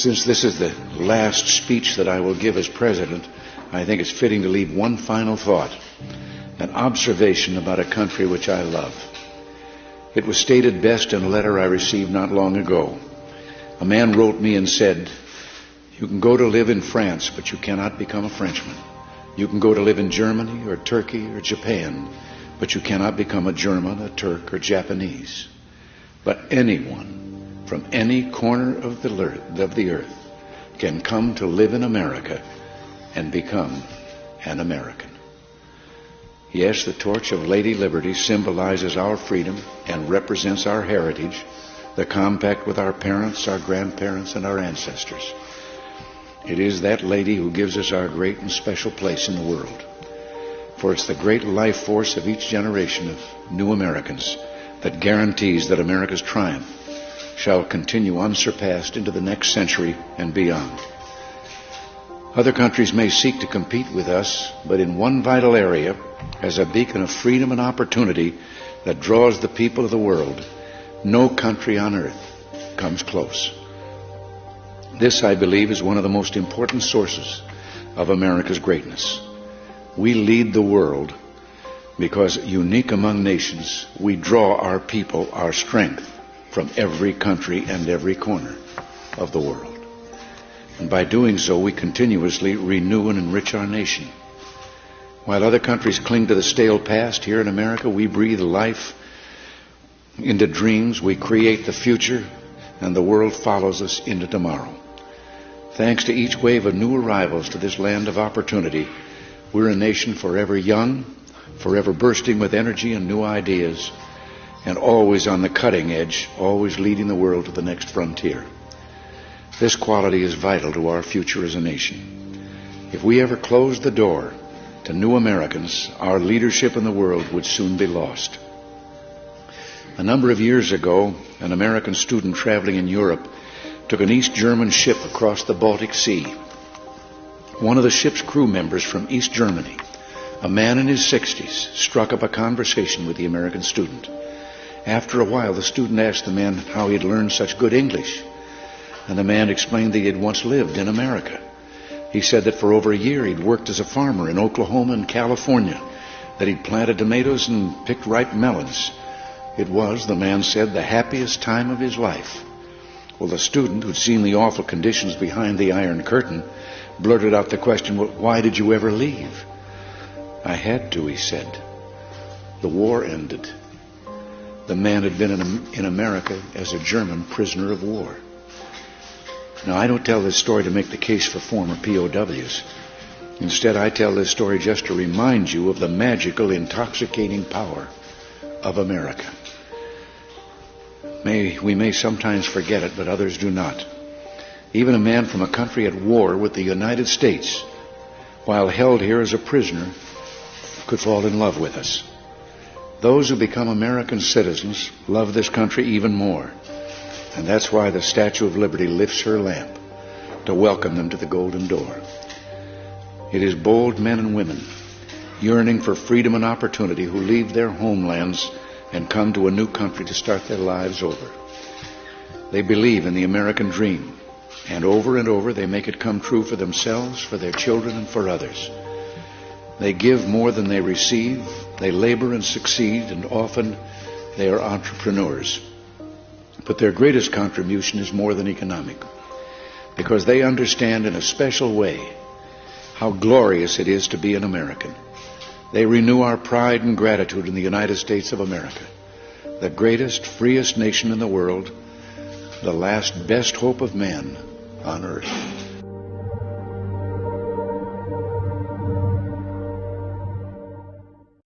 Since this is the last speech that I will give as president, I think it's fitting to leave one final thought, an observation about a country which I love. It was stated best in a letter I received not long ago. A man wrote me and said, "You can go to live in France, but you cannot become a Frenchman. You can go to live in Germany or Turkey or Japan, but you cannot become a German, a Turk, or Japanese. But anyone from any corner of the earth can come to live in America and become an American." Yes, the torch of Lady Liberty symbolizes our freedom and represents our heritage, the compact with our parents, our grandparents, and our ancestors. It is that lady who gives us our great and special place in the world. For it's the great life force of each generation of new Americans that guarantees that America's triumph shall continue unsurpassed into the next century and beyond. Other countries may seek to compete with us, but in one vital area, as a beacon of freedom and opportunity that draws the people of the world, no country on earth comes close. This, I believe, is one of the most important sources of America's greatness. We lead the world because, unique among nations, we draw our people, our strength, from every country and every corner of the world. And by doing so, we continuously renew and enrich our nation. While other countries cling to the stale past, here in America we breathe life into dreams, we create the future, and the world follows us into tomorrow. Thanks to each wave of new arrivals to this land of opportunity, we're a nation forever young, forever bursting with energy and new ideas, and always on the cutting edge, always leading the world to the next frontier. This quality is vital to our future as a nation. If we ever closed the door to new Americans, our leadership in the world would soon be lost. A number of years ago, an American student traveling in Europe took an East German ship across the Baltic Sea. One of the ship's crew members from East Germany, a man in his 60s, struck up a conversation with the American student. After a while, the student asked the man how he had learned such good English, and the man explained that he had once lived in America. He said that for over a year he'd worked as a farmer in Oklahoma and California, that he'd planted tomatoes and picked ripe melons. It was, the man said, the happiest time of his life. Well, the student, who'd seen the awful conditions behind the Iron Curtain, blurted out the question, "Well, why did you ever leave?" "I had to," he said. "The war ended." The man had been in America as a German prisoner of war. Now, I don't tell this story to make the case for former POWs. Instead, I tell this story just to remind you of the magical, intoxicating power of America. We may sometimes forget it, but others do not. Even a man from a country at war with the United States, while held here as a prisoner, could fall in love with us. Those who become American citizens love this country even more. And that's why the Statue of Liberty lifts her lamp to welcome them to the golden door. It is bold men and women yearning for freedom and opportunity who leave their homelands and come to a new country to start their lives over. They believe in the American dream, and over they make it come true for themselves, for their children, and for others. They give more than they receive. They labor and succeed, and often they are entrepreneurs. But their greatest contribution is more than economic, because they understand in a special way how glorious it is to be an American. They renew our pride and gratitude in the United States of America, the greatest, freest nation in the world, the last best hope of man on earth.